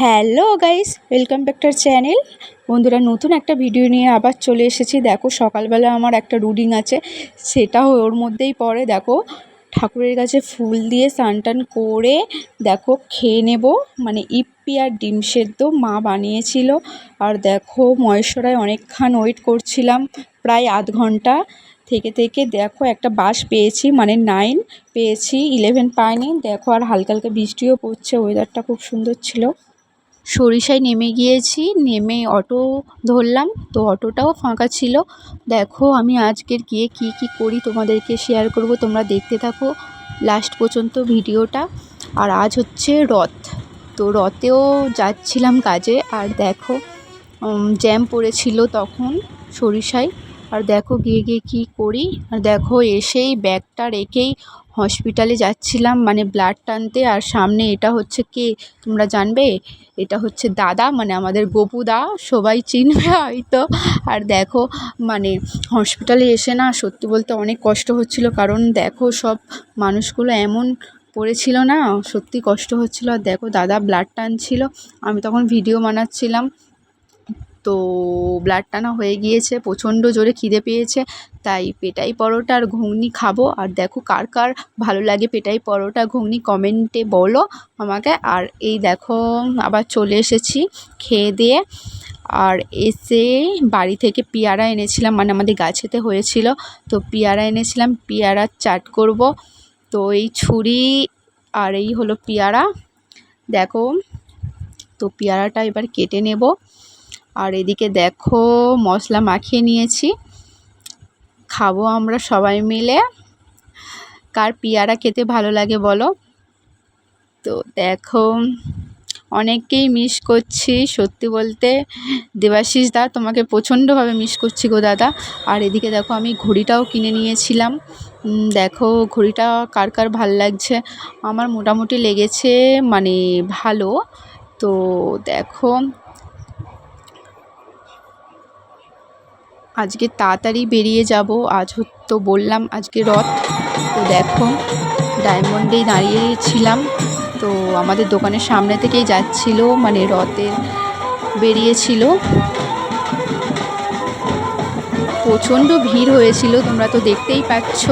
Hello guys, welcome back to our channel. বন্ধুরা, নতুন একটা ভিডিও নিয়ে আবার চলে এসেছি। দেখো, সকালবেলা আমার একটা রুটিন আছে, সেটাও ওর মধ্যেই পড়ে। দেখো, ঠাকুরের কাছে ফুল দিয়ে স্নান টান করে দেখো খেয়ে নেব, মানে ইপ্পি আর ডিম সেদ্ধ মা বানিয়েছিল। আর দেখো, মহেশ্বরায় অনেকক্ষণ ওয়েট করছিলাম, প্রায় আধ ঘন্টা থেকে থেকে দেখো একটা বাস পেয়েছি, মানে 9 পেয়েছি, 11 পাইনি। দেখো, আর হালকা হালকা বৃষ্টিও পড়ছে, ওয়েদারটা খুব সুন্দর ছিল। সরিষায় নেমে গিয়েছি, নেমে অটো ধরলাম, তো অটোটাও ফাঁকা ছিল। দেখো, আমি আজকের গিয়ে কি কি করি তোমাদেরকে শেয়ার করব, তোমরা দেখতে থাকো লাস্ট পর্যন্ত ভিডিওটা। আর আজ হচ্ছে রথ, তো রথেও যাচ্ছিলাম কাজে। আর দেখো, জ্যাম পড়েছিল তখন সরিষায়। আর দেখো গিয়ে গিয়ে কী করি, আর দেখো এসেই ব্যাগটা রেখেই হসপিটালে যাচ্ছিলাম, মানে ব্লাড টানতে। আর সামনে এটা হচ্ছে কে তোমরা জানবে, এটা হচ্ছে দাদা, মানে আমাদের গপুদা, সবাই চিনবে হয়তো। আর দেখো, মানে হসপিটালে এসে না সত্যি বলতে অনেক কষ্ট হচ্ছিল, কারণ দেখো সব মানুষগুলো এমন পড়েছিল না, সত্যি কষ্ট হচ্ছিল। আর দেখো দাদা ব্লাড টানছিল, আমি তখন ভিডিও বানাচ্ছিলাম। তো ব্লাড টানা হয়ে গিয়েছে, প্রচণ্ড জোরে খিদে পেয়েছে, তাই পেটাই পরোটা আর ঘুগনি খাবো। আর দেখো কার কার ভালো লাগে পেটাই পরোটা ঘুগনি, কমেন্টে বলো আমাকে। আর এই দেখো আবার চলে এসেছি খেয়ে দিয়ে। আর এসে বাড়ি থেকে পেয়ারা এনেছিলাম, মানে আমাদের গাছেতে হয়েছিল, তো পেয়ারা এনেছিলাম, পেয়ারার চাট করব। তো এই ছুরি আর এই হলো পেয়ারা, দেখো। তো পেয়ারাটা এবার কেটে নেব। আর এদিকে দেখো মশলা মাখিয়ে নিয়েছি, খাবো আমরা সবাই মিলে। কার পেয়ারা খেতে ভালো লাগে বলো। তো দেখো, অনেককেই মিস করছি সত্যি বলতে। দেবাশিস দা, তোমাকে প্রচণ্ডভাবে মিস করছি গো দাদা। আর এদিকে দেখো আমি ঘড়িটাও কিনে নিয়েছিলাম। দেখো ঘড়িটা কার কার ভাল লাগছে, আমার মোটামুটি লেগেছে, মানে ভালো। তো দেখো, আজকে তাড়াতাড়ি বেরিয়ে যাব, আজ তো বললাম আজকে রথ। তো দেখো ডায়মন্ডেই দাঁড়িয়েছিলাম, তো আমাদের দোকানের সামনে থেকেই যাচ্ছিল, মানে রথে বেরিয়েছিল। প্রচণ্ড ভিড় হয়েছিল, তোমরা তো দেখতেই পাচ্ছ।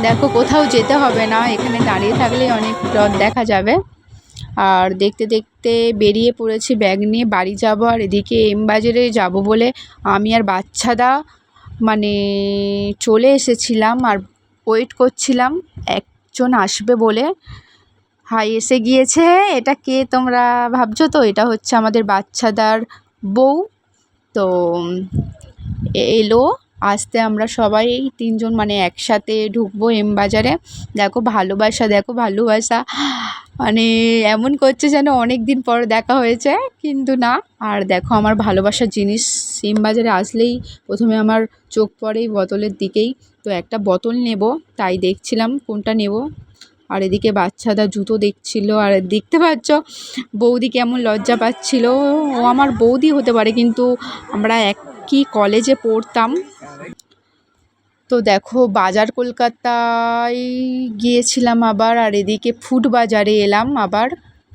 দেখো কোথাও যেতে হবে না, এখানে দাঁড়িয়ে থাকলেই অনেক রথ দেখা যাবে। আর দেখতে দেখতে বেরিয়ে পড়েছি ব্যাগ নিয়ে, বাড়ি যাব। আর এদিকে এম বাজারে যাব বলে আমি আর বাচ্চাদা মানে চলে এসেছিলাম, আর ওয়েট করছিলাম একজন আসবে বলে। হাই এসে গিয়েছে। এটা কে তোমরা ভাবছো তো, এটা হচ্ছে আমাদের বাচ্চাদার বউ। তো এলো আসতে, আমরা সবাই 3জন মানে একসাথে ঢুকবো এম বাজারে। দেখো ভালোবাসা, দেখো ভালোবাসা, মানে এমন করছে যেন অনেক দিন পর দেখা হয়েছে, কিন্তু না। আর দেখো আমার ভালোবাসার জিনিস এম বাজারে আসলেই প্রথমে আমার চোখ পড়ে এই বোতলের দিকেই। তো একটা বোতল নেব, তাই দেখছিলাম কোনটা নেব। আর এদিকে বাচ্চাদা জুতো দেখছিল। আর দেখতে পাচ্ছ বৌদি কেমন লজ্জা পাচ্ছিল, ও আমার বৌদি হতে পারে কিন্তু আমরা একই কলেজে পড়তাম। তো দেখো বাজার কলকাতায় গিয়েছিলাম আবার। আর এদিকে ফুড বাজারে এলাম আবার।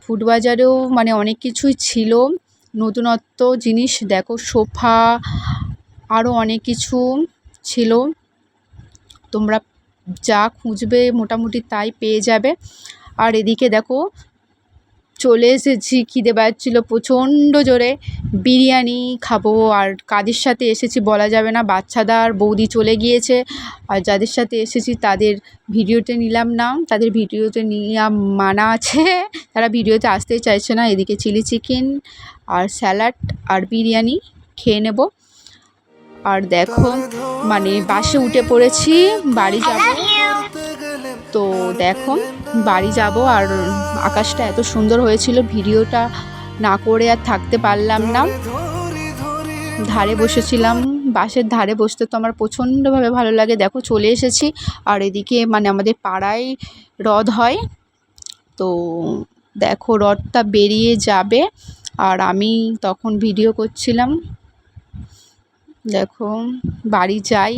ফুড বাজারেও মানে অনেক কিছুই ছিল, নতুনত্ব জিনিস। দেখো সোফা, আরও অনেক কিছু ছিল, তোমরা যা খুঁজবে মোটামুটি তাই পেয়ে যাবে। আর এদিকে দেখো চলে এসেছি, খিদে পাচ্ছিল প্রচণ্ড জোরে, বিরিয়ানি খাবো। আর কাদের সাথে এসেছি বলা যাবে না, বাচ্চাদা আর বৌদি চলে গিয়েছে। আর যাদের সাথে এসেছি তাদের ভিডিওতে নিলাম না, তাদের ভিডিওতে নেওয়া মানা আছে, তারা ভিডিওতে আসতেই চাইছে না। এদিকে চিলি চিকেন আর স্যালাড আর বিরিয়ানি খেয়ে নেব। আর দেখো মানে বাসে উঠে পড়েছি, বাড়ি যাব। তো দেখো বাড়ি যাব। আর আকাশটা এত সুন্দর হয়েছিল, ভিডিওটা না করে আর থাকতে পারলাম না। ধারে বসেছিলাম, বাসের ধারে বসতে তো আমার প্রচণ্ডভাবে ভালো লাগে। দেখো চলে এসেছি। আর এদিকে মানে আমাদের পাড়ায় রথ হয়, তো দেখো রথটা বেরিয়ে যাবে, আর আমি তখন ভিডিও করছিলাম। দেখো বাড়ি যাই,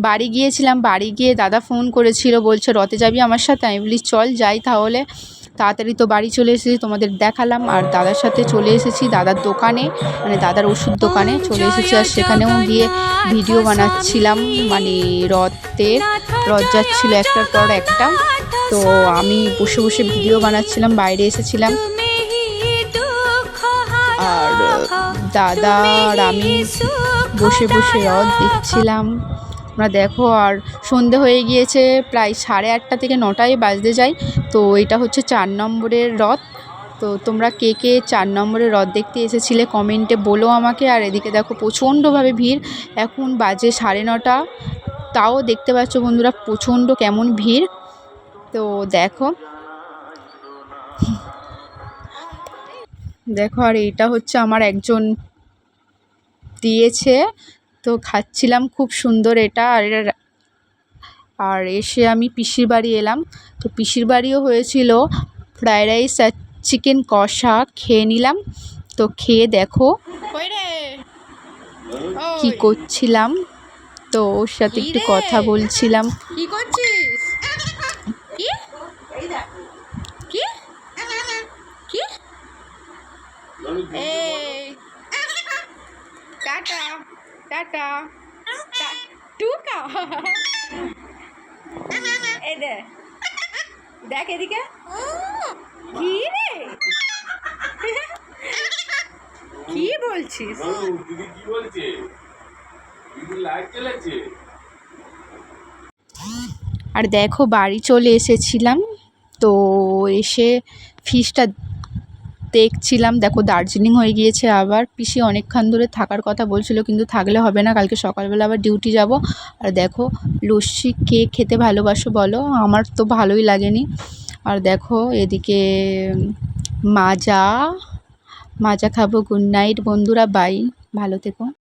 বাড়ি গিয়েছিলাম, বাড়ি গিয়ে দাদা ফোন করেছিল, বলছে রথে যাবি আমার সাথে, আমি বলি চল যাই তাহলে। তাড়াতাড়ি তো বাড়ি চলে এসেছি, তোমাদের দেখালাম। আর দাদার সাথে চলে এসেছি দাদার দোকানে, মানে দাদার ওষুধ দোকানে চলে এসেছি। আর সেখানেও গিয়ে ভিডিও বানাচ্ছিলাম, মানে রথ যাচ্ছিলো একটার পর একটা। তো আমি বসে বসে ভিডিও বানাচ্ছিলাম, বাইরে এসেছিলাম। আর দাদা আর আমি বসে বসে রথ দেখছিলাম। আমরা দেখো, আর সন্ধে হয়ে গিয়েছে, প্রায় 8:30 থেকে 9টায় বাজতে যায়। তো এটা হচ্ছে 4 নম্বরের রথ। তো তোমরা কে কে 4 নম্বরের রথ দেখতে এসেছিলে কমেন্টে বলো আমাকে। আর এদিকে দেখো প্রচণ্ডভাবে ভিড়, এখন বাজে 9:30, তাও দেখতে পাচ্ছ বন্ধুরা প্রচণ্ড কেমন ভিড়। তো দেখো দেখো, আর এটা হচ্ছে আমার একজন দিয়েছে, তো খাচ্ছিলাম, খুব সুন্দর এটা। আর এসে আমি পিসির বাড়ি এলাম। তো পিসির বাড়িও হয়েছিল ফ্রায়েড রাইস আর চিকেন কষা, খেয়ে নিলাম। তো খেয়ে দেখো কি করছিলাম, তো ওর সাথে একটু কথা বলছিলাম। কি করছিস? কি কি কি? এই টাটা টাটা টুকা, এই দেখ এদিকে, কি রে কি বলছিস? আর দেখো বাড়ি চলে এসেছিলাম। তো এসে ফিশটা দেখছিলাম, দেখো দার্জিলিং হয়ে গিয়েছে আবার। পিসি অনেকক্ষণ ধরে থাকার কথা বলছিল, কিন্তু থাকলে হবে না, কালকে সকালবেলা আবার ডিউটি যাব। আর দেখো লস্যি, কে খেতে ভালোবাসো বলো, আমার তো ভালোই লাগেনি। আর দেখো এদিকে মাজা খাবো। গুড নাইট বন্ধুরা, বাই, ভালো থেকো।